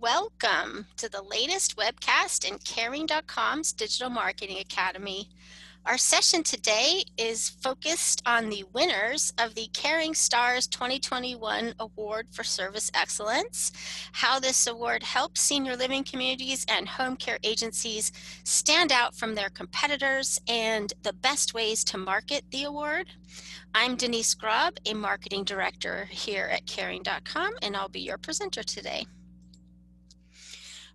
welcome to the latest webcast in Caring.com's Digital Marketing Academy. Our session today is focused on the winners of the Caring Stars 2021 Award for Service Excellence, how this award helps senior living communities and home care agencies stand out from their competitors, and the best ways to market the award. I'm Denise Grubb, a marketing director here at Caring.com, and I'll be your presenter today.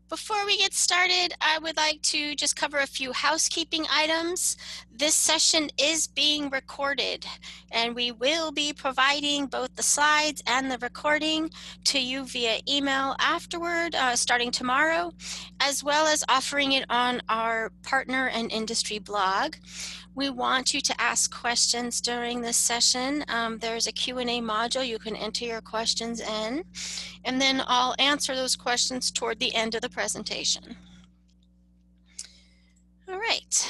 Before we get started, I would like to just cover a few housekeeping items. This session is being recorded, and we will be providing both the slides and the recording to you via email afterward, starting tomorrow, as well as offering it on our partner and industry blog. We want you to ask questions during this session. There's a Q&A module you can enter your questions in, and then I'll answer those questions toward the end of the presentation. All right,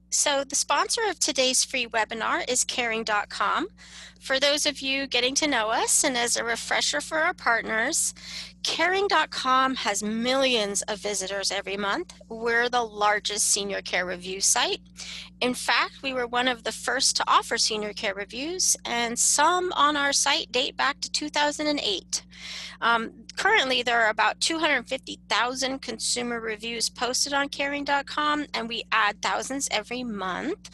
so the sponsor of today's free webinar is Caring.com. For those of you getting to know us, and as a refresher for our partners, Caring.com has millions of visitors every month. We're the largest senior care review site. In fact, we were one of the first to offer senior care reviews, and some on our site date back to 2008. Currently, there are about 250,000 consumer reviews posted on Caring.com, and we add thousands every month.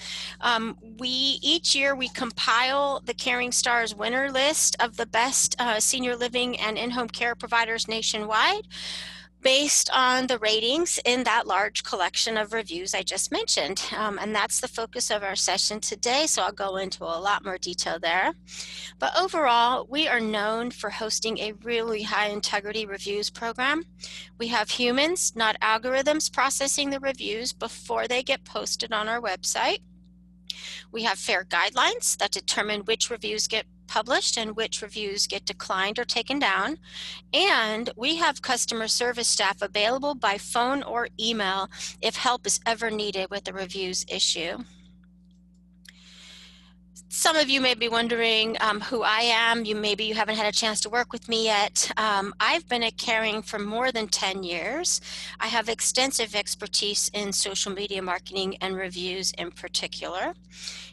Each year we compile the Caring Stars winner list of the best senior living and in-home care providers nationwide, based on the ratings in that large collection of reviews I just mentioned. And that's the focus of our session today, so I'll go into a lot more detail there. But overall, we are known for hosting a really high integrity reviews program. We have humans, not algorithms, processing the reviews before they get posted on our website. We have fair guidelines that determine which reviews get published and which reviews get declined or taken down. And we have customer service staff available by phone or email if help is ever needed with the reviews issue. Some of you may be wondering who I am. Maybe you haven't had a chance to work with me yet. I've been at Caring for more than 10 years. I have extensive expertise in social media marketing and reviews in particular.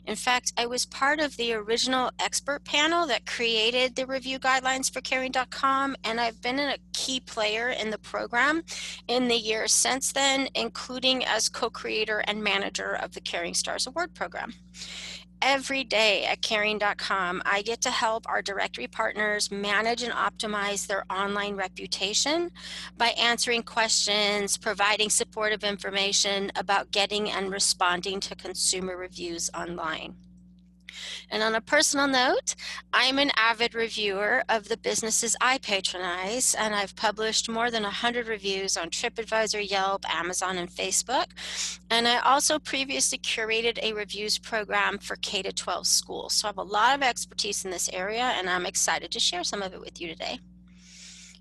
In fact, I was part of the original expert panel that created the review guidelines for Caring.com, and I've been a key player in the program in the years since then, including as co-creator and manager of the Caring Stars Award program. Every day at Caring.com, I get to help our directory partners manage and optimize their online reputation by answering questions, providing supportive information about getting and responding to consumer reviews online. And on a personal note, I'm an avid reviewer of the businesses I patronize, and I've published more than 100 reviews on TripAdvisor, Yelp, Amazon, and Facebook. And I also previously curated a reviews program for K-12 schools. So I have a lot of expertise in this area, and I'm excited to share some of it with you today.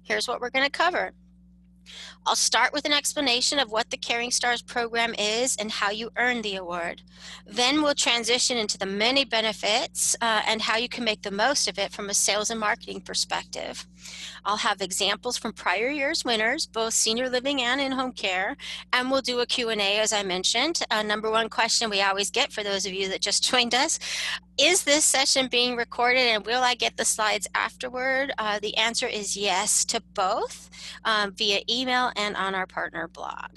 Here's what we're going to cover. I'll start with an explanation of what the Caring Stars program is and how you earn the award. Then we'll transition into the many benefits and how you can make the most of it from a sales and marketing perspective. I'll have examples from prior year's winners, both senior living and in-home care, and we'll do a Q&A, as I mentioned. Number one question we always get for those of you that just joined us: is this session being recorded, and will I get the slides afterward? The answer is yes to both, via email and on our partner blog.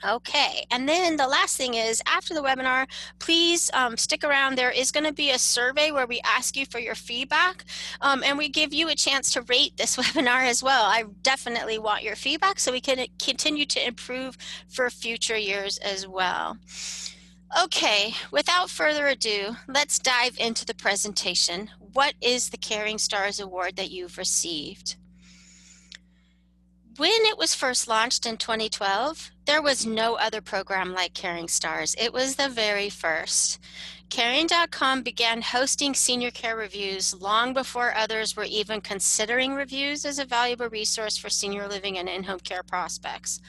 Okay, and then the last thing is, after the webinar, please stick around. There is going to be a survey where we ask you for your feedback, and we give you a chance to rate this webinar as well. I definitely want your feedback so we can continue to improve for future years as well. Okay, without further ado, let's dive into the presentation. What is the Caring Stars Award that you've received? When it was first launched in 2012, there was no other program like Caring Stars. It was the very first. Caring.com began hosting senior care reviews long before others were even considering reviews as a valuable resource for senior living and in-home care prospects.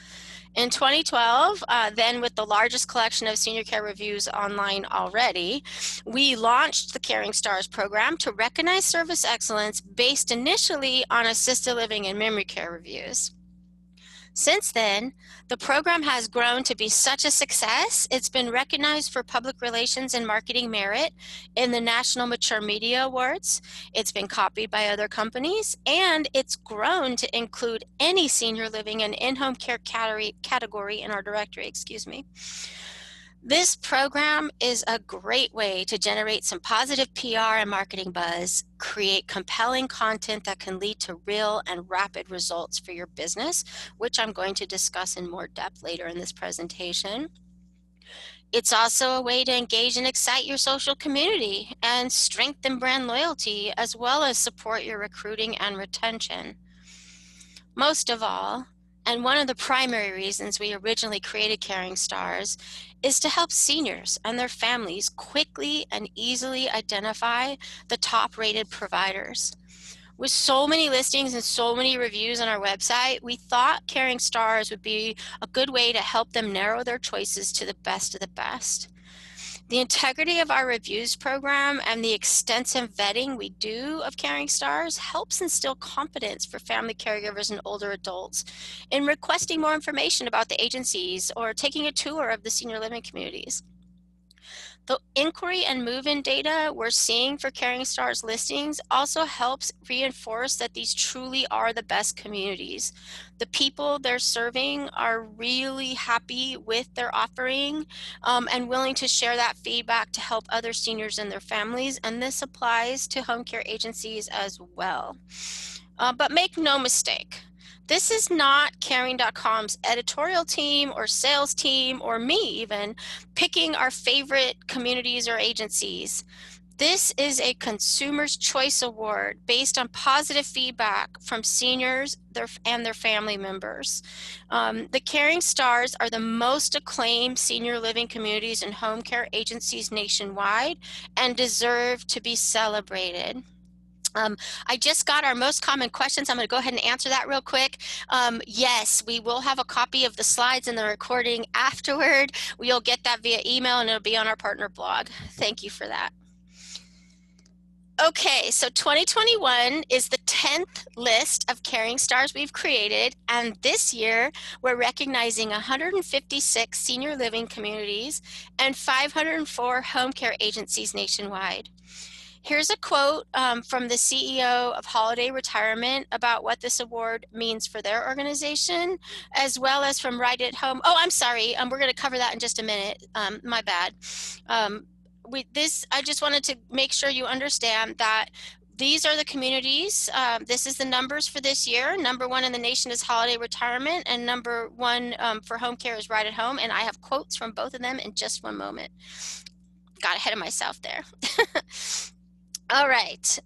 In 2012, then with the largest collection of senior care reviews online already, we launched the Caring Stars program to recognize service excellence based initially on assisted living and memory care reviews. Since then, the program has grown to be such a success, it's been recognized for public relations and marketing merit in the National Mature Media Awards. It's been copied by other companies, and it's grown to include any senior living and in-home care category in our directory, excuse me. This program is a great way to generate some positive PR and marketing buzz, create compelling content that can lead to real and rapid results for your business, which I'm going to discuss in more depth later in this presentation. It's also a way to engage and excite your social community and strengthen brand loyalty, as well as support your recruiting and retention. Most of all, and one of the primary reasons we originally created Caring Stars, is to help seniors and their families quickly and easily identify the top-rated providers. With so many listings and so many reviews on our website, we thought Caring Stars would be a good way to help them narrow their choices to the best of the best. The integrity of our reviews program and the extensive vetting we do of Caring Stars helps instill confidence for family caregivers and older adults in requesting more information about the agencies or taking a tour of the senior living communities. The inquiry and move-in data we're seeing for Caring Stars listings also helps reinforce that these truly are the best communities. The people they're serving are really happy with their offering and willing to share that feedback to help other seniors and their families, and this applies to home care agencies as well. But make no mistake, this is not Caring.com's editorial team or sales team or me even picking our favorite communities or agencies. This is a Consumer's Choice Award based on positive feedback from seniors and their family members. The Caring Stars are the most acclaimed senior living communities and home care agencies nationwide and deserve to be celebrated. I just got our most common questions. I'm going to go ahead and answer that real quick. Yes, we will have a copy of the slides and the recording afterward. We'll get that via email and it'll be on our partner blog. Thank you for that. Okay, so 2021 is the 10th list of Caring Stars we've created, and this year we're recognizing 156 senior living communities and 504 home care agencies nationwide. Here's a quote from the CEO of Holiday Retirement about what this award means for their organization, as well as from Right at Home. Oh, I'm sorry. We're going to cover that in just a minute. My bad. I just wanted to make sure you understand that these are the communities. This is the numbers for this year. Number 1 in the nation is Holiday Retirement, and number 1 for home care is Right at Home. And I have quotes from both of them in just one moment. Got ahead of myself there. All right.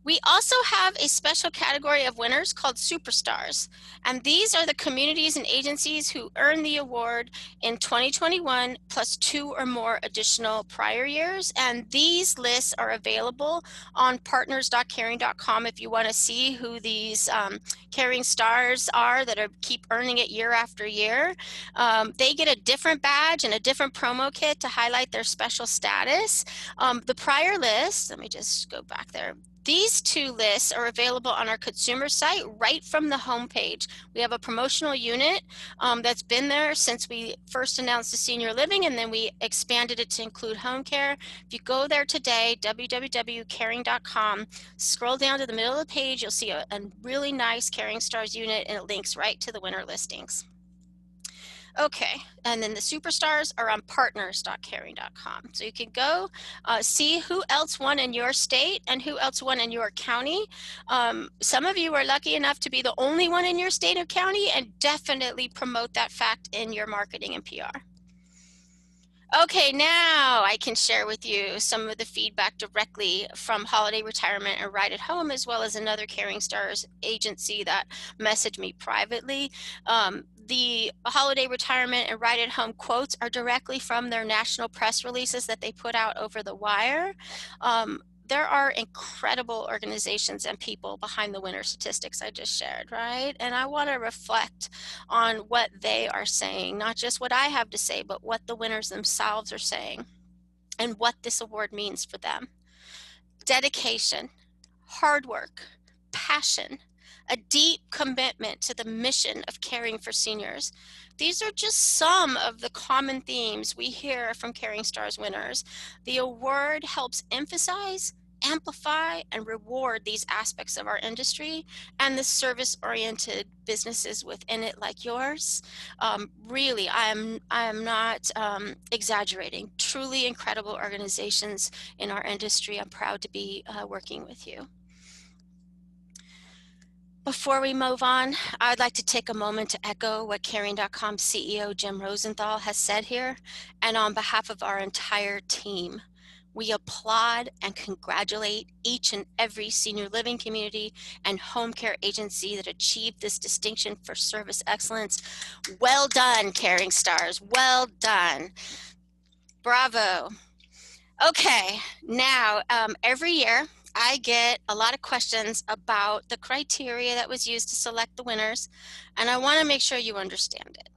We also have a special category of winners called Superstars, and these are the communities and agencies who earned the award in 2021 plus 2 or more additional prior years, and these lists are available on partners.caring.com if you want to see who these Caring Stars are that keep earning it year after year. They get a different badge and a different promo kit to highlight their special status. The prior list, let me just go back there. These 2 lists are available on our consumer site right from the homepage. We have a promotional unit that's been there since we first announced the senior living, and then we expanded it to include home care. If you go there today, www.caring.com, scroll down to the middle of the page, you'll see a really nice Caring Stars unit, and it links right to the winner listings. Okay, and then the Superstars are on partners.caring.com. So you can go see who else won in your state and who else won in your county. Some of you are lucky enough to be the only one in your state or county, and definitely promote that fact in your marketing and PR. Okay, now I can share with you some of the feedback directly from Holiday Retirement and Right at Home, as well as another Caring Stars agency that messaged me privately. The Holiday Retirement and Right at Home quotes are directly from their national press releases that they put out over the wire. There are incredible organizations and people behind the winner statistics I just shared, right? And I want to reflect on what they are saying, not just what I have to say, but what the winners themselves are saying and what this award means for them. Dedication, hard work, passion, a deep commitment to the mission of caring for seniors. These are just some of the common themes we hear from Caring Stars winners. The award helps emphasize, amplify, and reward these aspects of our industry and the service-oriented businesses within it like yours. Really, I'm not exaggerating. Truly incredible organizations in our industry. I'm proud to be working with you. Before we move on, I'd like to take a moment to echo what Caring.com CEO Jim Rosenthal has said here, and on behalf of our entire team. We applaud and congratulate each and every senior living community and home care agency that achieved this distinction for service excellence. Well done, Caring Stars. Well done. Bravo. Okay, now every year I get a lot of questions about the criteria that was used to select the winners, and I want to make sure you understand it.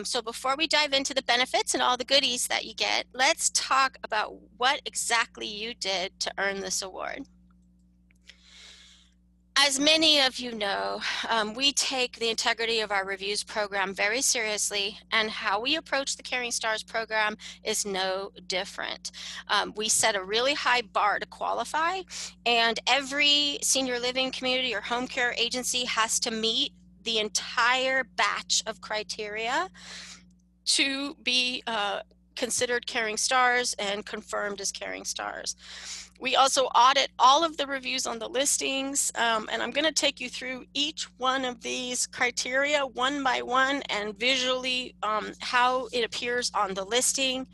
So before we dive into the benefits and all the goodies that you get, let's talk about what exactly you did to earn this award. As many of you know, we take the integrity of our reviews program very seriously, and how we approach the Caring Stars program is no different. We set a really high bar to qualify, and every senior living community or home care agency has to meet the entire batch of criteria to be considered Caring Stars and confirmed as Caring Stars. We also audit all of the reviews on the listings, and I'm going to take you through each one of these criteria one by one and visually how it appears on the listing.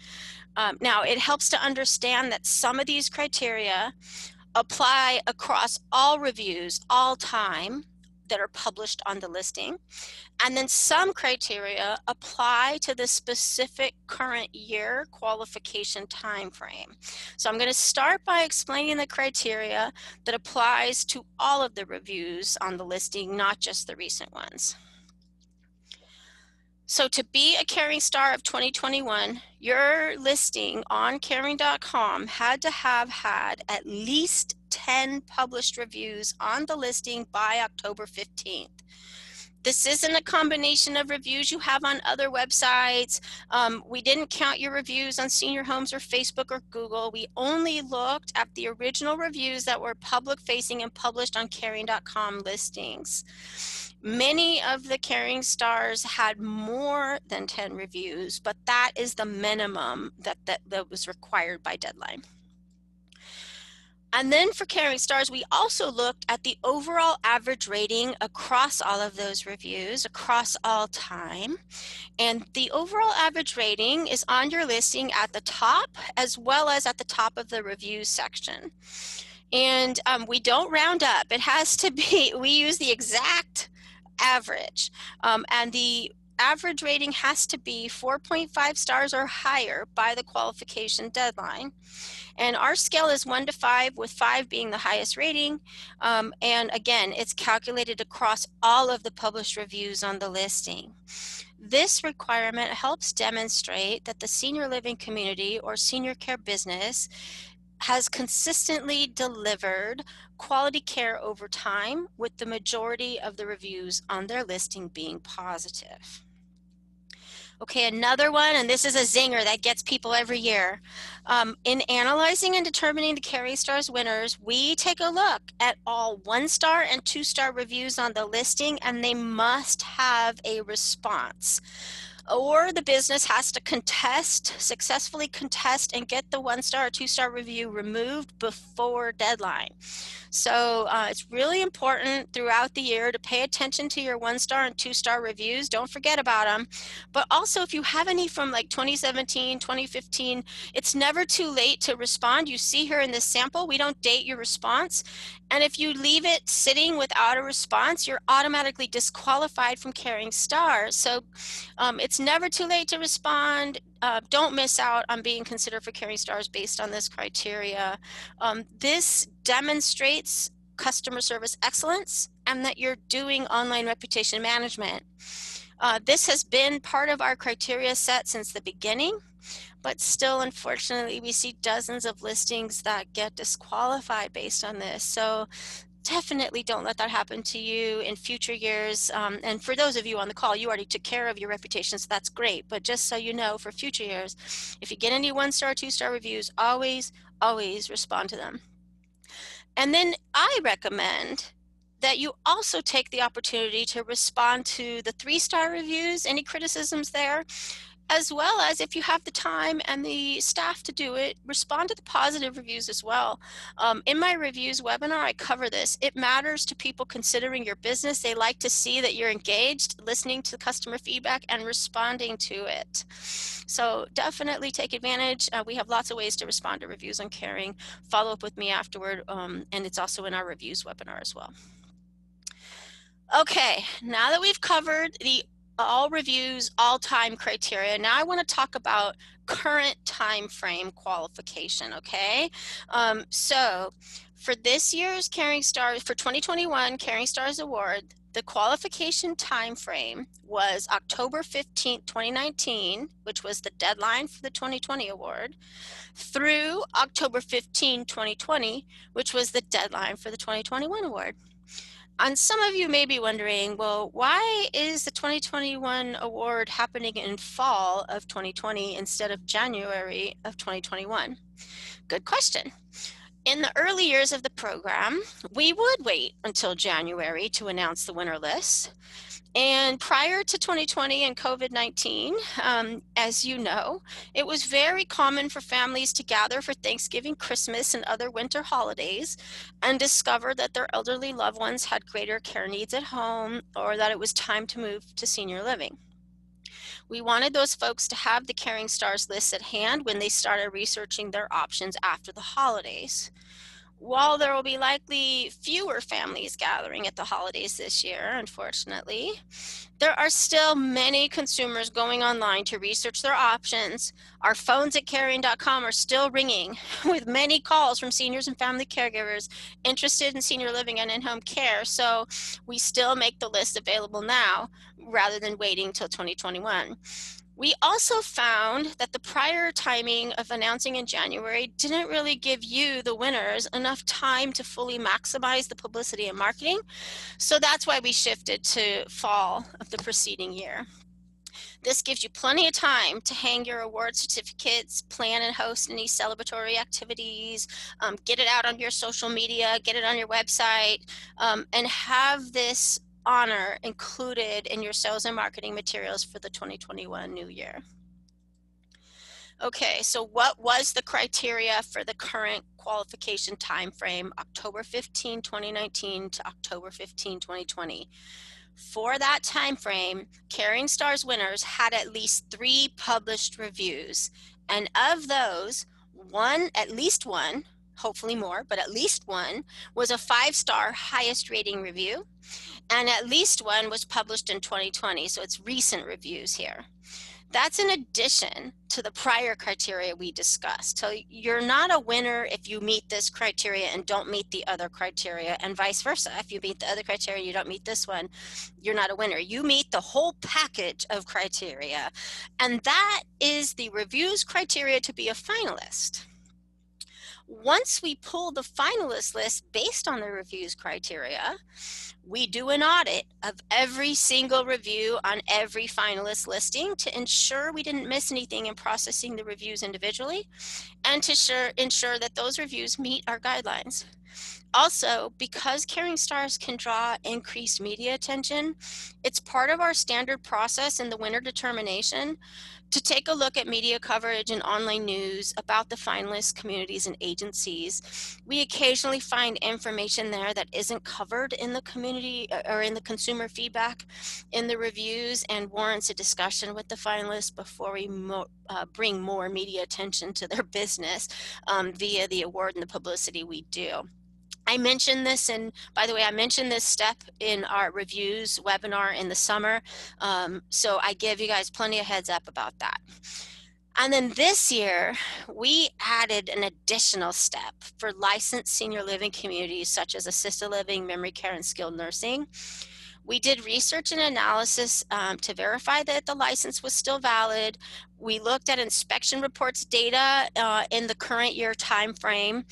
Now, it helps to understand that some of these criteria apply across all reviews, all time, that are published on the listing. And then some criteria apply to the specific current year qualification time frame. So I'm going to start by explaining the criteria that applies to all of the reviews on the listing, not just the recent ones. So to be a Caring Star of 2021, your listing on Caring.com had to have had at least 10 published reviews on the listing by October 15th. This isn't a combination of reviews you have on other websites. We didn't count your reviews on Senior Homes or Facebook or Google. We only looked at the original reviews that were public facing and published on Caring.com listings. Many of the Caring Stars had more than 10 reviews, but that is the minimum that was required by deadline. And then for Caring Stars, we also looked at the overall average rating across all of those reviews, across all time. And the overall average rating is on your listing at the top, as well as at the top of the review section. And we don't round up. It has to be, we use the exact average. And the average rating has to be 4.5 stars or higher by the qualification deadline. And our scale is 1 to 5, with 5 being the highest rating. And again, it's calculated across all of the published reviews on the listing. This requirement helps demonstrate that the senior living community or senior care business has consistently delivered quality care over time, with the majority of the reviews on their listing being positive. Okay, another one, and this is a zinger that gets people every year. In analyzing and determining the Caring Stars winners, we take a look at all 1-star and 2-star reviews on the listing, and they must have a response. Or the business has to successfully contest and get the 1-star or 2-star review removed before deadline. So it's really important throughout the year to pay attention to your 1-star and 2-star reviews. Don't forget about them. But also, if you have any from like 2017, 2015, it's never too late to respond. You see here in this sample, we don't date your response. And if you leave it sitting without a response, you're automatically disqualified from Caring Stars. So it's never too late to respond. Don't miss out on being considered for Caring Stars based on this criteria. This demonstrates customer service excellence and that you're doing online reputation management. This has been part of our criteria set since the beginning, but still, unfortunately, we see dozens of listings that get disqualified based on this. So definitely don't let that happen to you in future years. And for those of you on the call, you already took care of your reputation, so that's great. But just so you know, for future years, if you get any 1-star, 2-star reviews, always respond to them. And then I recommend that you also take the opportunity to respond to the 3-star reviews, any criticisms there, as well as, if you have the time and the staff to do it, respond to the positive reviews as well. In my reviews webinar, I cover this. It matters to people considering your business. They like to see that you're engaged, listening to customer feedback and responding to it. So definitely take advantage. We have lots of ways to respond to reviews on Caring. Follow up with me afterward, and it's also in our reviews webinar as well. Okay, now that we've covered the all reviews, all time criteria, now I want to talk about current time frame qualification, okay? So for this year's Caring Stars, for 2021 Caring Stars Award, the qualification time frame was October 15th, 2019, which was the deadline for the 2020 award, through October 15, 2020, which was the deadline for the 2021 award. And some of you may be wondering, well, why is the 2021 award happening in fall of 2020 instead of January of 2021? Good question. In the early years of the program, we would wait until January to announce the winner list. And prior to 2020 and COVID-19, as you know, it was very common for families to gather for Thanksgiving, Christmas, and other winter holidays and discover that their elderly loved ones had greater care needs at home, or that it was time to move to senior living. We wanted those folks to have the Caring Stars list at hand when they started researching their options after the holidays. While there will be likely fewer families gathering at the holidays this year, unfortunately, there are still many consumers going online to research their options. Our phones at caring.com are still ringing with many calls from seniors and family caregivers interested in senior living and in-home care. So we still make the list available now rather than waiting till 2021. We also found that the prior timing of announcing in January didn't really give you, the winners, enough time to fully maximize the publicity and marketing. So that's why we shifted to fall of the preceding year. This gives you plenty of time to hang your award certificates, plan and host any celebratory activities, get it out on your social media, get it on your website, and have this honor included in your sales and marketing materials for the 2021 new year. Okay, so what was the criteria for the current qualification time frame, October 15, 2019 to October 15, 2020? For that time frame, Caring Stars winners had at least 3 published reviews, and of those, at least one, hopefully more, but at least one, was a 5-star highest rating review, and at least one was published in 2020, so it's recent reviews here. That's in addition to the prior criteria we discussed. So you're not a winner if you meet this criteria and don't meet the other criteria, and vice versa. If you meet the other criteria, you don't meet this one, you're not a winner. You meet the whole package of criteria, and that is the reviews criteria to be a finalist. Once we pull the finalist list based on the reviews criteria, we do an audit of every single review on every finalist listing to ensure we didn't miss anything in processing the reviews individually, and to ensure that those reviews meet our guidelines. Also, because Caring Stars can draw increased media attention, it's part of our standard process in the winner determination to take a look at media coverage and online news about the finalist communities and agencies. We occasionally find information there that isn't covered in the community or in the consumer feedback in the reviews, and warrants a discussion with the finalists before we bring more media attention to their business via the award and the publicity we do. I mentioned this, and by the way, I mentioned this step in our reviews webinar in the summer, so I give you guys plenty of heads up about that. And then this year, we added an additional step for licensed senior living communities such as assisted living, memory care, and skilled nursing. We did research and analysis to verify that the license was still valid. We looked at inspection reports data in the current year time frame,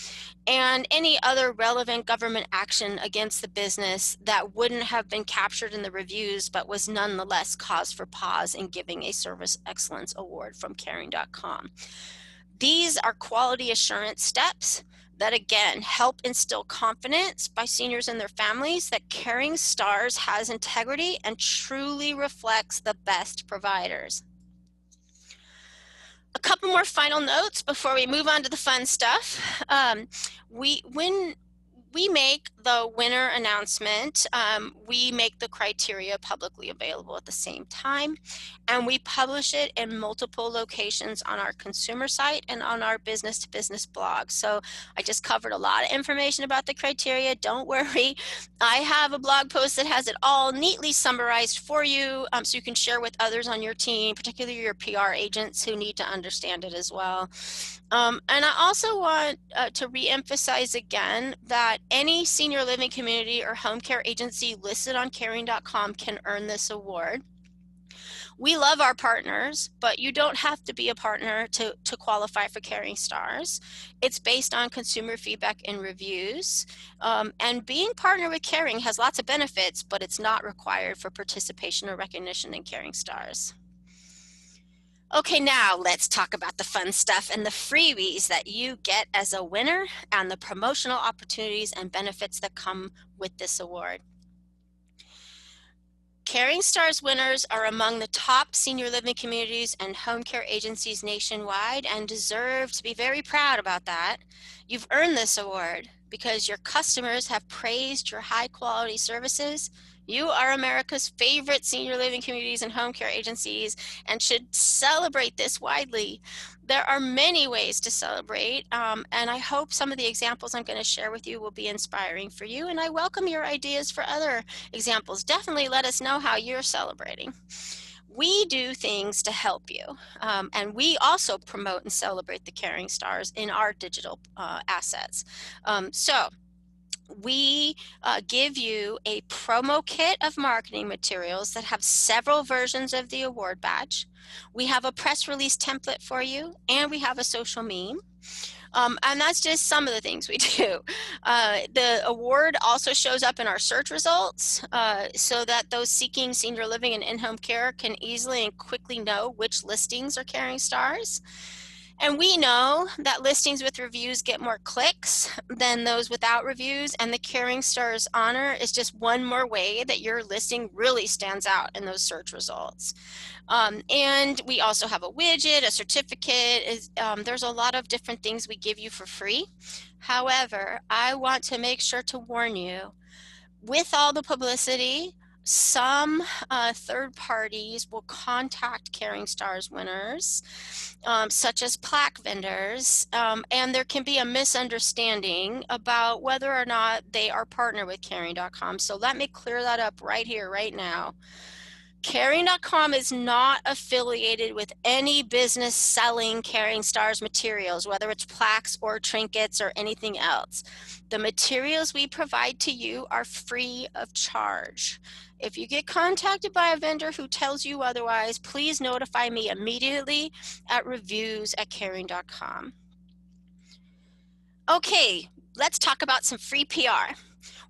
and any other relevant government action against the business that wouldn't have been captured in the reviews but was nonetheless cause for pause in giving a Service Excellence Award from Caring.com. These are quality assurance steps that, again, help instill confidence by seniors and their families that Caring Stars has integrity and truly reflects the best providers. A couple more final notes before we move on to the fun stuff. When we make the winner announcement, we make the criteria publicly available at the same time, and we publish it in multiple locations on our consumer site and on our business-to-business blog. So I just covered a lot of information about the criteria. Don't worry. I have a blog post that has it all neatly summarized for you, so you can share with others on your team, particularly your PR agents who need to understand it as well. And I also want to reemphasize again that any senior living community or home care agency listed on Caring.com can earn this award. We love our partners, but you don't have to be a partner to qualify for Caring Stars. It's based on consumer feedback and reviews. And being partner with Caring has lots of benefits, but it's not required for participation or recognition in Caring Stars. Okay, now let's talk about the fun stuff and the freebies that you get as a winner and the promotional opportunities and benefits that come with this award. Caring Stars winners are among the top senior living communities and home care agencies nationwide and deserve to be very proud about that. You've earned this award because your customers have praised your high quality services. You are America's favorite senior living communities and home care agencies and should celebrate this widely. There are many ways to celebrate, and I hope some of the examples I'm going to share with you will be inspiring for you, and I welcome your ideas for other examples. Definitely let us know how you're celebrating. We do things to help you, and we also promote and celebrate the Caring Stars in our digital assets. So we give you a promo kit of marketing materials that have several versions of the award badge. We have a press release template for you, and we have a social meme. And that's just some of the things we do. The award also shows up in our search results so that those seeking senior living and in-home care can easily and quickly know which listings are Caring Stars. And we know that listings with reviews get more clicks than those without reviews, and the Caring Stars honor is just one more way that your listing really stands out in those search results. And we also have a widget, a certificate. There's a lot of different things we give you for free. However, I want to make sure to warn you, with all the publicity, some third parties will contact Caring Stars winners, such as plaque vendors, and there can be a misunderstanding about whether or not they are partnered with Caring.com. So let me clear that up right here, right now. Caring.com is not affiliated with any business selling Caring Stars materials, whether it's plaques or trinkets or anything else. The materials we provide to you are free of charge. If you get contacted by a vendor who tells you otherwise, please notify me immediately at reviews@caring.com. Okay, let's talk about some free PR.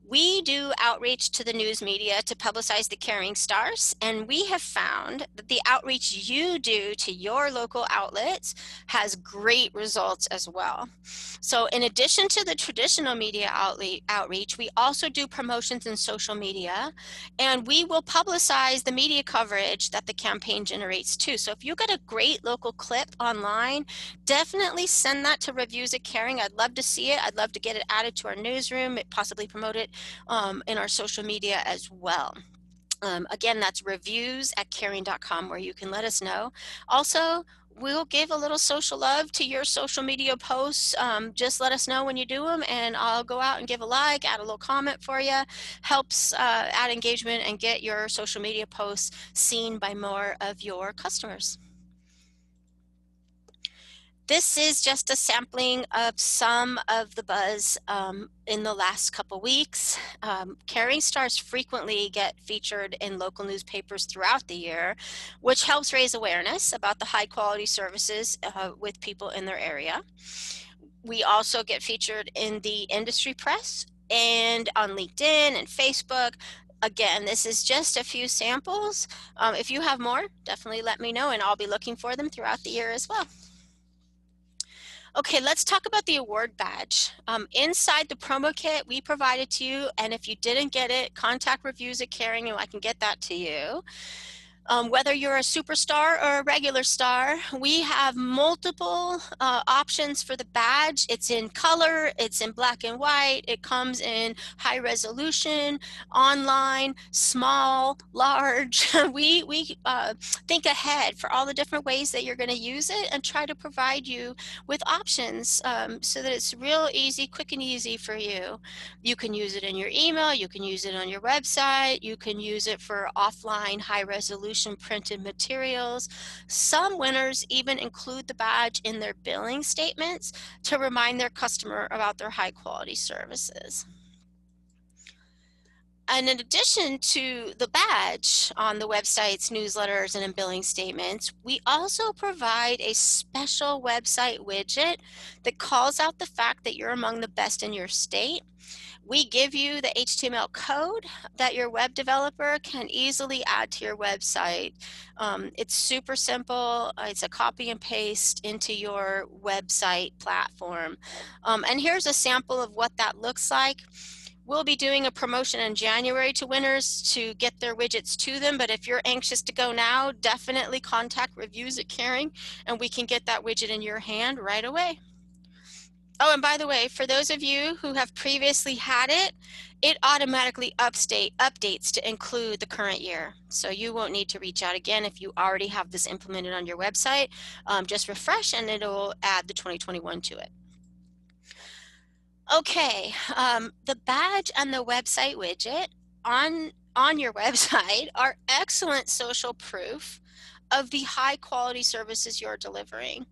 We do outreach to the news media to publicize the Caring Stars, and we have found that the outreach you do to your local outlets has great results as well. So in addition to the traditional media outreach, we also do promotions in social media, and we will publicize the media coverage that the campaign generates too. So if you get a great local clip online, definitely send that to Reviews at Caring. I'd love to see it. I'd love to get it added to our newsroom, possibly promote it in our social media as well. Again, that's reviews@caring.com, where you can let us know. Also, we'll give a little social love to your social media posts. Just let us know when you do them, and I'll go out and give a like, add a little comment for you. Helps add engagement and get your social media posts seen by more of your customers. This is just a sampling of some of the buzz in the last couple weeks. Caring stars frequently get featured in local newspapers throughout the year, which helps raise awareness about the high quality services with people in their area. We also get featured in the industry press and on LinkedIn and Facebook. Again, this is just a few samples. If you have more, definitely let me know and I'll be looking for them throughout the year as well. Okay, let's talk about the award badge. Inside the promo kit we provided to you, and if you didn't get it, contact Reviews at Caring and I can get that to you. Whether you're a superstar or a regular star, we have multiple options for the badge. It's in color, it's in black and white, it comes in high resolution, online, small, large. we think ahead for all the different ways that you're going to use it and try to provide you with options so that it's real easy, quick and easy for you. You can use it in your email, you can use it on your website, you can use it for offline high resolution printed materials. Some winners even include the badge in their billing statements to remind their customer about their high quality services. And in addition to the badge on the website's newsletters and in billing statements, we also provide a special website widget that calls out the fact that you're among the best in your state. We give you the HTML code that your web developer can easily add to your website. It's super simple. It's a copy and paste into your website platform. And here's a sample of what that looks like. We'll be doing a promotion in January to winners to get their widgets to them, but if you're anxious to go now, definitely contact Reviews at Caring and we can get that widget in your hand right away. Oh, and by the way, for those of you who have previously had it, it automatically updates to include the current year. So you won't need to reach out again if you already have this implemented on your website. Just refresh and it'll add the 2021 to it. Okay, the badge and the website widget on your website are excellent social proof of the high quality services you're delivering.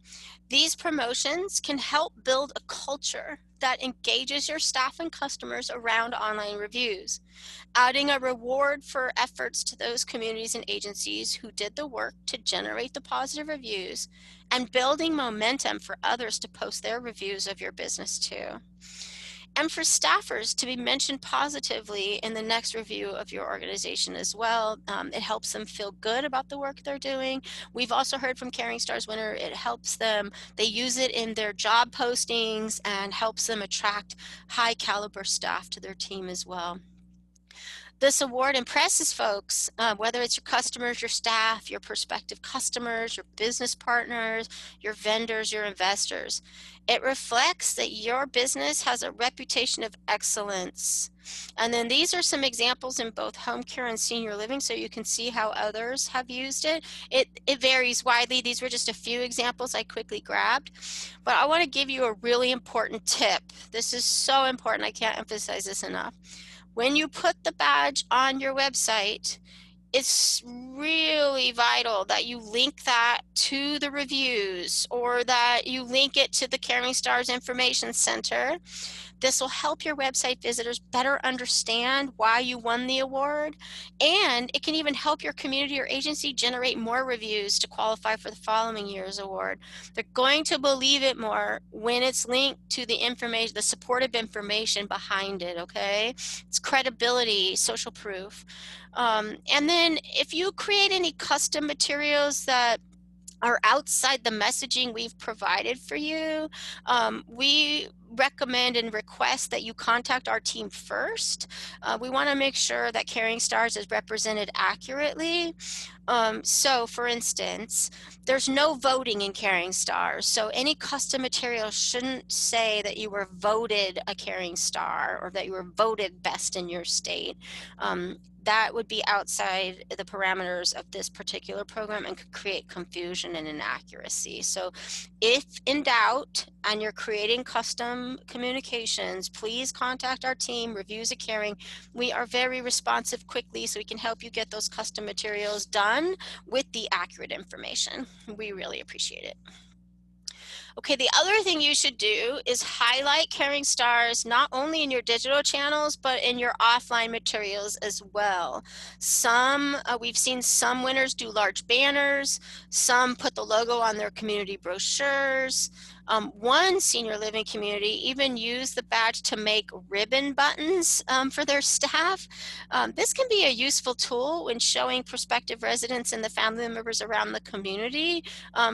These promotions can help build a culture that engages your staff and customers around online reviews, adding a reward for efforts to those communities and agencies who did the work to generate the positive reviews, and building momentum for others to post their reviews of your business too. And for staffers to be mentioned positively in the next review of your organization as well. It helps them feel good about the work they're doing. We've also heard from Caring Stars winner, it helps them, they use it in their job postings and helps them attract high caliber staff to their team as well. This award impresses folks, whether it's your customers, your staff, your prospective customers, your business partners, your vendors, your investors. It reflects that your business has a reputation of excellence. And then these are some examples in both home care and senior living so you can see how others have used it. It varies widely. These were just a few examples I quickly grabbed. But I want to give you a really important tip. This is so important. I can't emphasize this enough. When you put the badge on your website, it's really vital that you link that to the reviews or that you link it to the Caring Stars Information Center. This will help your website visitors better understand why you won the award, and it can even help your community or agency generate more reviews to qualify for the following year's award. They're going to believe it more when it's linked to the information, the supportive information behind it, okay? It's credibility, social proof. And then if you create any custom materials that are outside the messaging we've provided for you, we recommend and request that you contact our team first. We want to make sure that Caring Stars is represented accurately. So for instance, there's no voting in Caring Stars. So any custom material shouldn't say that you were voted a Caring Star or that you were voted best in your state. That would be outside the parameters of this particular program and could create confusion and inaccuracy. So if in doubt and you're creating custom communications, please contact our team, Reviews at Caring. We are very responsive quickly so we can help you get those custom materials done with the accurate information. We really appreciate it. Okay, the other thing you should do is highlight Caring Stars not only in your digital channels, but in your offline materials as well. We've seen some winners do large banners, some put the logo on their community brochures. One senior living community even used the badge to make ribbon buttons for their staff. This can be a useful tool when showing prospective residents and the family members around the community,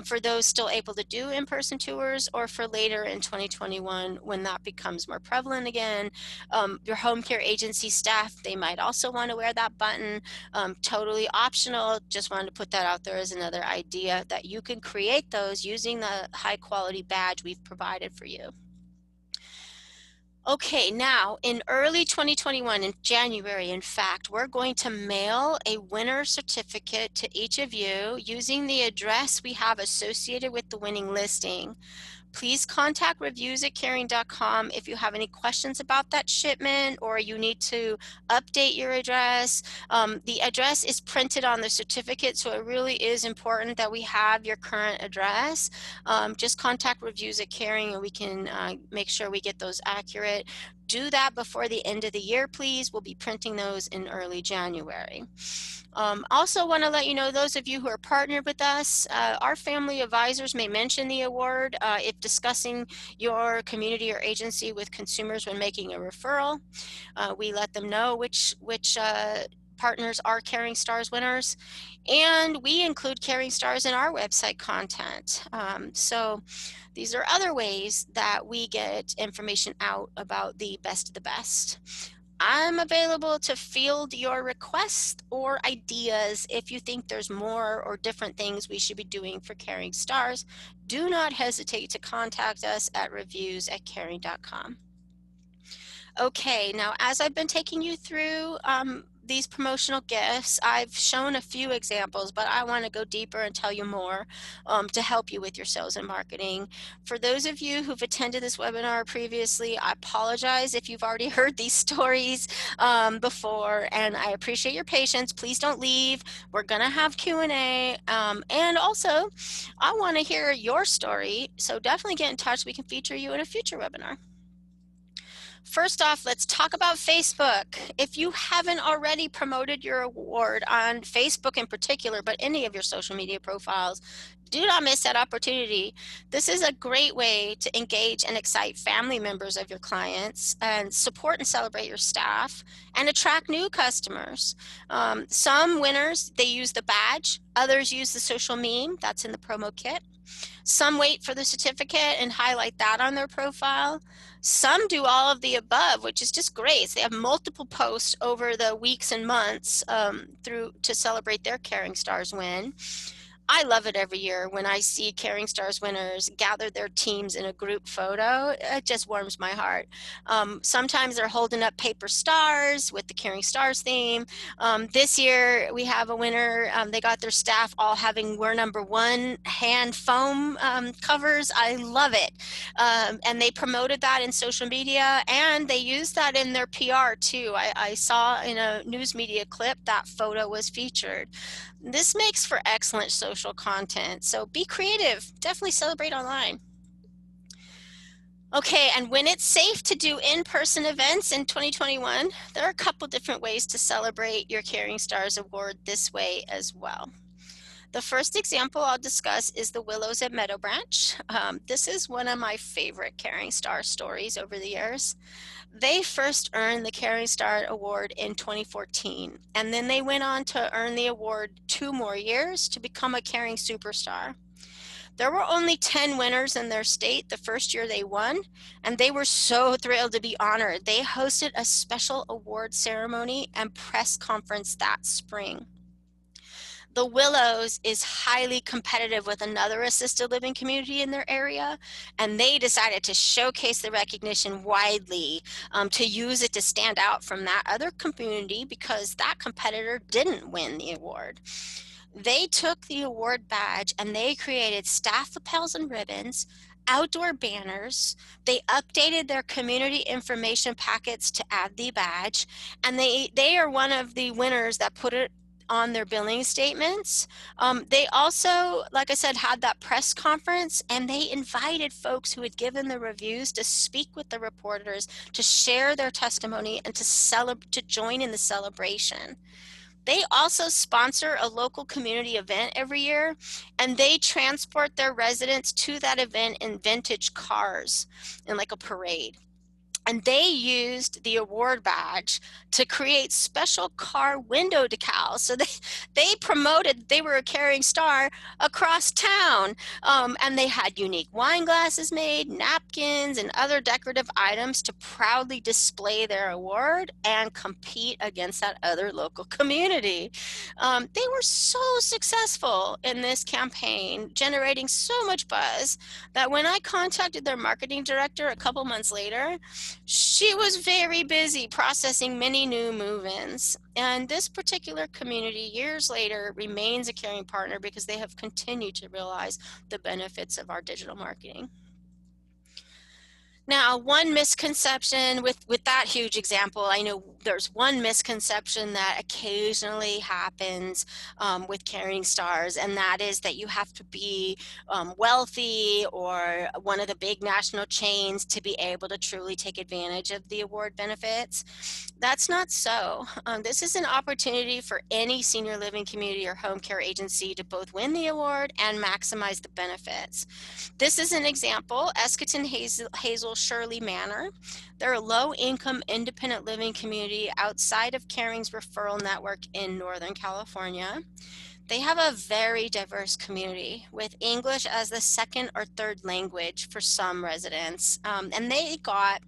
for those still able to do in-person tours, or for later in 2021 when that becomes more prevalent again. Your home care agency staff, they might also want to wear that button. Totally optional. Just wanted to put that out there as another idea that you can create those using the high quality badge we've provided for you. Okay, now in early 2021, in January, in fact, we're going to mail a winner certificate to each of you using the address we have associated with the winning listing. Please contact reviews@caring.com if you have any questions about that shipment or you need to update your address. The address is printed on the certificate, so it really is important that we have your current address. Just contact Reviews@Caring and we can make sure we get those accurate. Do that before the end of the year, please. We'll be printing those in early January. Also want to let you know, those of you who are partnered with us, our family advisors may mention the award if discussing your community or agency with consumers when making a referral. We let them know which partners are Caring Stars winners, and we include Caring Stars in our website content. So these are other ways that we get information out about the best of the best. I'm available to field your requests or ideas if you think there's more or different things we should be doing for Caring Stars. Do not hesitate to contact us at reviews@caring.com. Okay, now as I've been taking you through these promotional gifts, I've shown a few examples, but I want to go deeper and tell you more to help you with your sales and marketing. For those of you who've attended this webinar previously, I apologize if you've already heard these stories before, and I appreciate your patience. Please don't leave. We're going to have Q&A, and also I want to hear your story, so definitely get in touch. We can feature you in a future webinar. First off, let's talk about Facebook. If you haven't already promoted your award on Facebook in particular, but any of your social media profiles, do not miss that opportunity. This is a great way to engage and excite family members of your clients and support and celebrate your staff and attract new customers. Some winners, they use the badge. Others use the social meme. That's in the promo kit. Some wait for the certificate and highlight that on their profile. Some do all of the above, which is just great. So they have multiple posts over the weeks and months through to celebrate their Caring Stars win. I love it every year when I see Caring Stars winners gather their teams in a group photo. It just warms my heart. Sometimes they're holding up paper stars with the Caring Stars theme. This year we have a winner. They got their staff all having We're Number One hand foam covers. I love it. And they promoted that in social media and they used that in their PR too. I saw in a news media clip that photo was featured. This makes for excellent social content, so be creative. Definitely celebrate online. Okay, and when it's safe to do in-person events in 2021, there are a couple different ways to celebrate your Caring Stars Award this way as well. The first example I'll discuss is the Willows at Meadow Branch. This is one of my favorite Caring Star stories over the years. They first earned the Caring Star Award in 2014, and then they went on to earn the award 2 more years to become a Caring Superstar. There were only 10 winners in their state the first year they won, and they were so thrilled to be honored. They hosted a special award ceremony and press conference that spring. The Willows is highly competitive with another assisted living community in their area, and they decided to showcase the recognition widely to use it to stand out from that other community because that competitor didn't win the award. They took the award badge and they created staff lapels and ribbons, outdoor banners. They updated their community information packets to add the badge, and they are one of the winners that put it on their billing statements. They also, like I said, had that press conference, and they invited folks who had given the reviews to speak with the reporters, to share their testimony, and to join in the celebration. They also sponsor a local community event every year, and they transport their residents to that event in vintage cars in like a parade. And they used the award badge to create special car window decals. So they promoted they were a Caring Star across town. And they had unique wine glasses made, napkins, and other decorative items to proudly display their award and compete against that other local community. They were so successful in this campaign, generating so much buzz that when I contacted their marketing director a couple months later, she was very busy processing many new move-ins. And this particular community, years later, remains a Caring partner because they have continued to realize the benefits of our digital marketing. Now, one misconception with that huge example, I know there's one misconception that occasionally happens with Caring Stars, and that is that you have to be wealthy or one of the big national chains to be able to truly take advantage of the award benefits. That's not so. This is an opportunity for any senior living community or home care agency to both win the award and maximize the benefits. This is an example, Escoton Hazel Shirley Manor. They're a low-income independent living community outside of Caring's referral network in Northern California. They have a very diverse community with English as the second or third language for some residents. And they got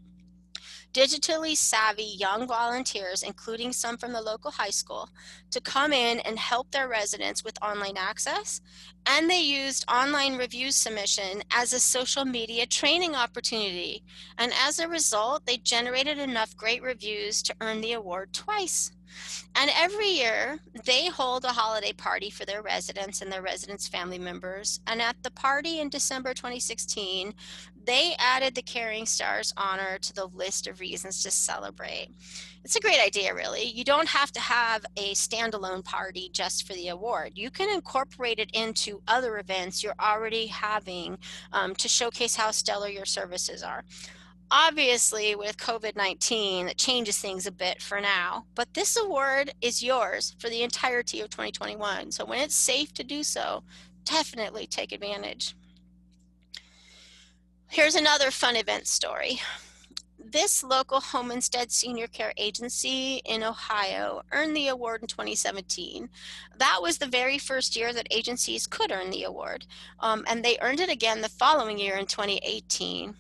digitally savvy young volunteers, including some from the local high school, to come in and help their residents with online access. And they used online review submission as a social media training opportunity. And as a result, they generated enough great reviews to earn the award twice. And every year, they hold a holiday party for their residents and their residents' family members. And at the party in December 2016, they added the Caring Stars honor to the list of reasons to celebrate. It's a great idea, really. You don't have to have a standalone party just for the award. You can incorporate it into other events you're already having to showcase how stellar your services are. Obviously, with COVID-19, it changes things a bit for now, but this award is yours for the entirety of 2021. So when it's safe to do so, definitely take advantage. Here's another fun event story. This local home instead senior care agency in Ohio earned the award in 2017. That was the very first year that agencies could earn the award, and they earned it again the following year in 2018.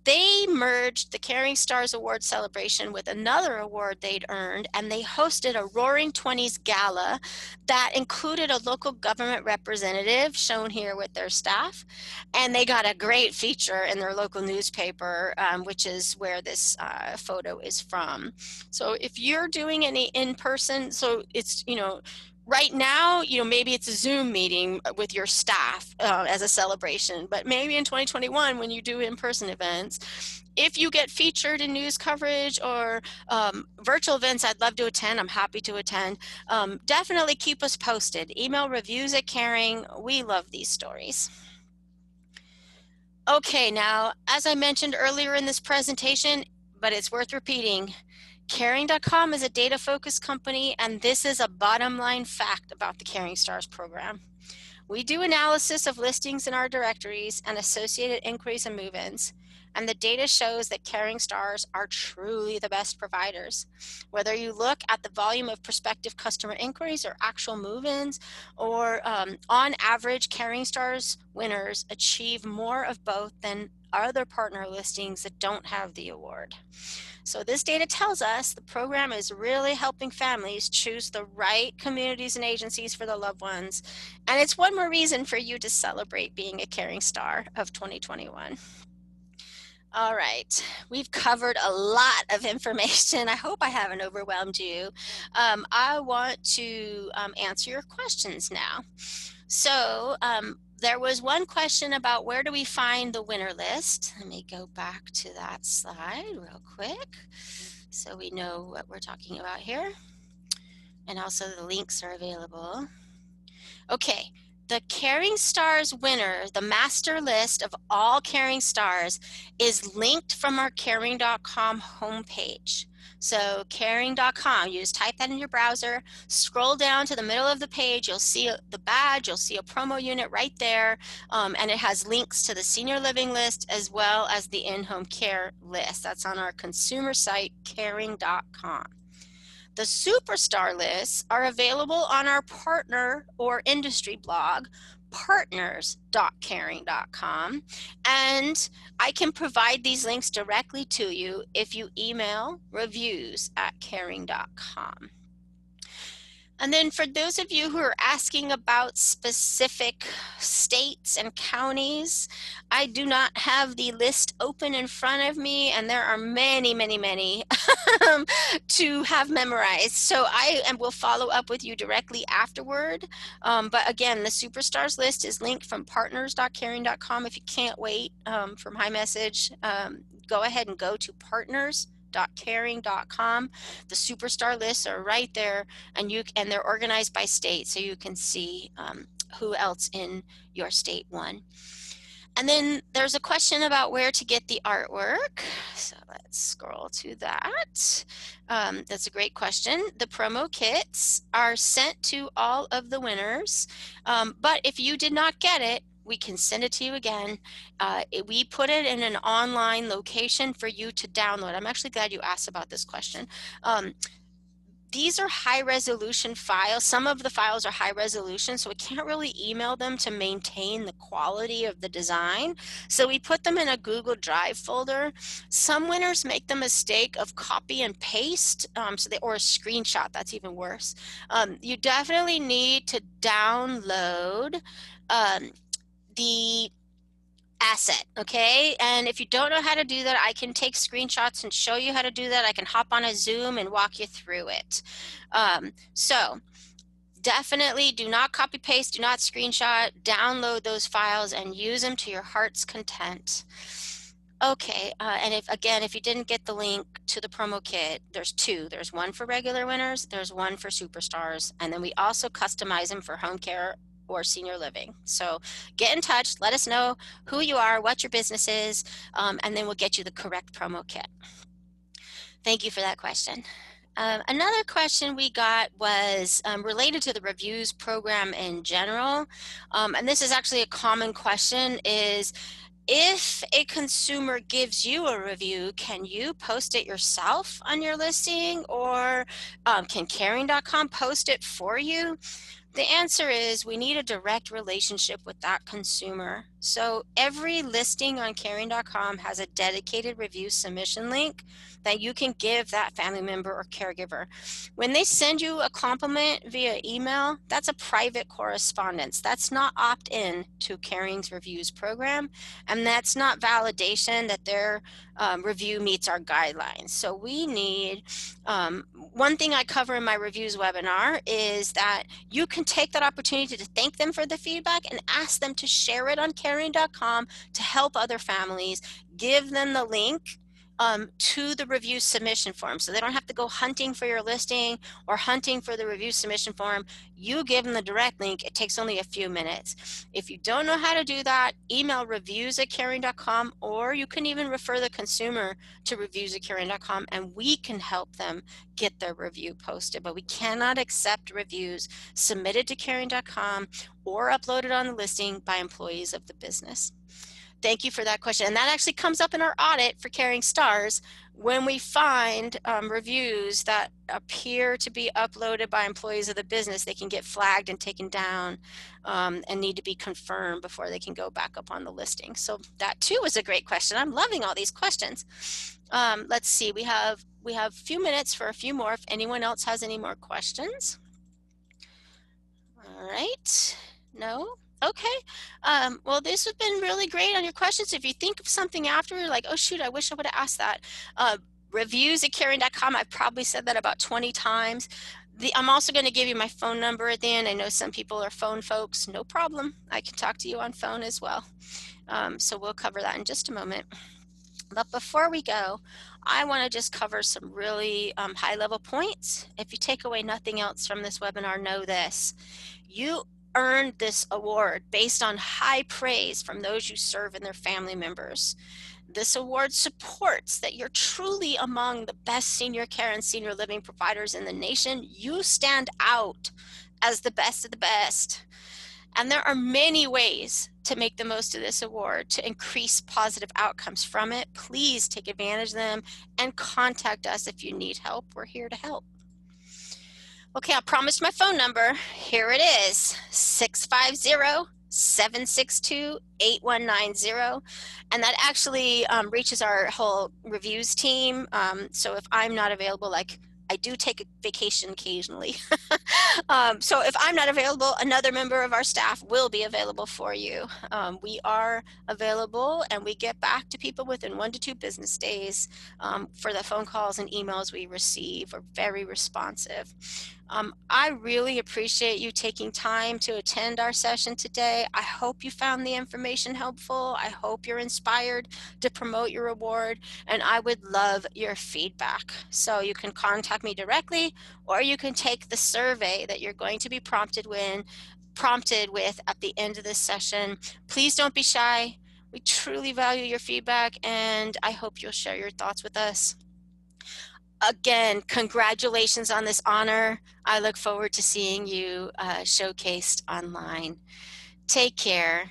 They merged the Caring Stars Award celebration with another award they'd earned, and they hosted a Roaring Twenties gala that included a local government representative shown here with their staff, and they got a great feature in their local newspaper, which is where this photo is from. So if you're doing any in-person, so it's, right now, maybe it's a Zoom meeting with your staff as a celebration, but maybe in 2021 when you do in-person events, if you get featured in news coverage or virtual events, I'd love to attend. I'm happy to attend. Definitely keep us posted. Email reviews@Caring. We love these stories. Okay, now, as I mentioned earlier in this presentation, but it's worth repeating, Caring.com is a data-focused company, and this is a bottom-line fact about the Caring Stars program. We do analysis of listings in our directories and associated inquiries and move-ins, and the data shows that Caring Stars are truly the best providers. Whether you look at the volume of prospective customer inquiries or actual move-ins, or on average, Caring Stars winners achieve more of both than other partner listings that don't have the award. So this data tells us the program is really helping families choose the right communities and agencies for their loved ones. And it's one more reason for you to celebrate being a Caring Star of 2021. All right, we've covered a lot of information. I hope I haven't overwhelmed you. I want to answer your questions now. So there was one question about where do we find the winner list. Let me go back to that slide real quick so we know what we're talking about here. and also the links are available. Okay, the Caring Stars winner, the master list of all Caring Stars, is linked from our caring.com homepage. So caring.com, you just type that in your browser, scroll down to the middle of the page, you'll see the badge, you'll see a promo unit right there, and it has links to the senior living list as well as the in-home care list. That's on our consumer site, caring.com. The superstar lists are available on our partner or industry blog, partners.caring.com, and I can provide these links directly to you if you email reviews@caring.com. And then for those of you who are asking about specific states and counties, I do not have the list open in front of me, and there are many, many, many to have memorized. So I will follow up with you directly afterward. But again, the Superstars list is linked from partners.caring.com. If you can't wait for my message, go ahead and go to partners.caring.com. The superstar lists are right there, and they're organized by state, so you can see who else in your state won. And then there's a question about where to get the artwork. So let's scroll to that. That's a great question. The promo kits are sent to all of the winners, but if you did not get it, we can send it to you again. We put it in an online location for you to download. I'm actually glad you asked about this question. These are high resolution files. Some of the files are high resolution, so we can't really email them to maintain the quality of the design. So we put them in a Google Drive folder. Some winners make the mistake of copy and paste, or a screenshot, that's even worse. You definitely need to download the asset, okay? And if you don't know how to do that, I can take screenshots and show you how to do that. I can hop on a Zoom and walk you through it. So definitely do not copy paste, do not screenshot, download those files and use them to your heart's content. Okay, and if you didn't get the link to the promo kit, there's two. There's one for regular winners, there's one for superstars, and then we also customize them for home care or senior living. So get in touch, let us know who you are, what your business is, and then we'll get you the correct promo kit. Thank you for that question. Another question we got was related to the reviews program in general, and this is actually a common question, is if a consumer gives you a review, can you post it yourself on your listing, or can caring.com post it for you? The answer is we need a direct relationship with that consumer. So every listing on caring.com has a dedicated review submission link that you can give that family member or caregiver. When they send you a compliment via email, that's a private correspondence. That's not opt-in to Caring's reviews program, and that's not validation that their review meets our guidelines. So we need, one thing I cover in my reviews webinar is that you can take that opportunity to thank them for the feedback and ask them to share it on caring.com to help other families. Give them the link to the review submission form, so they don't have to go hunting for your listing or hunting for the review submission form. You give them the direct link. It takes only a few minutes. If you don't know how to do that, email reviews@caring.com, or you can even refer the consumer to reviews@caring.com, and we can help them get their review posted. But we cannot accept reviews submitted to caring.com or uploaded on the listing by employees of the business. Thank you for that question. And that actually comes up in our audit for Caring Stars. When we find reviews that appear to be uploaded by employees of the business, they can get flagged and taken down and need to be confirmed before they can go back up on the listing. So that too was a great question. I'm loving all these questions. Let's see, we have a few minutes for a few more if anyone else has any more questions. All right, no? Okay, well, this has been really great on your questions. If you think of something after, you're like, oh shoot, I wish I would have asked that. Reviews@caring.com, I've probably said that about 20 times. I'm also going to give you my phone number at the end. I know some people are phone folks. No problem. I can talk to you on phone as well. So we'll cover that in just a moment. But before we go, I want to just cover some really high-level points. If you take away nothing else from this webinar, know this. You earned this award based on high praise from those you serve and their family members. This award supports that you're truly among the best senior care and senior living providers in the nation. You stand out as the best of the best. And there are many ways to make the most of this award to increase positive outcomes from it. Please take advantage of them and contact us if you need help. We're here to help. Okay, I promised my phone number. Here it is, 650-762-8190. And that actually reaches our whole reviews team. So if I'm not available, like I do take a vacation occasionally. So if I'm not available, another member of our staff will be available for you. We are available and we get back to people within 1 to 2 business days for the phone calls and emails we receive. We're very responsive. I really appreciate you taking time to attend our session today. I hope you found the information helpful. I hope you're inspired to promote your award, and I would love your feedback. So you can contact me directly, or you can take the survey that you're going to be prompted with at the end of this session. Please don't be shy. We truly value your feedback, and I hope you'll share your thoughts with us. Again, congratulations on this honor. I look forward to seeing you showcased online. Take care.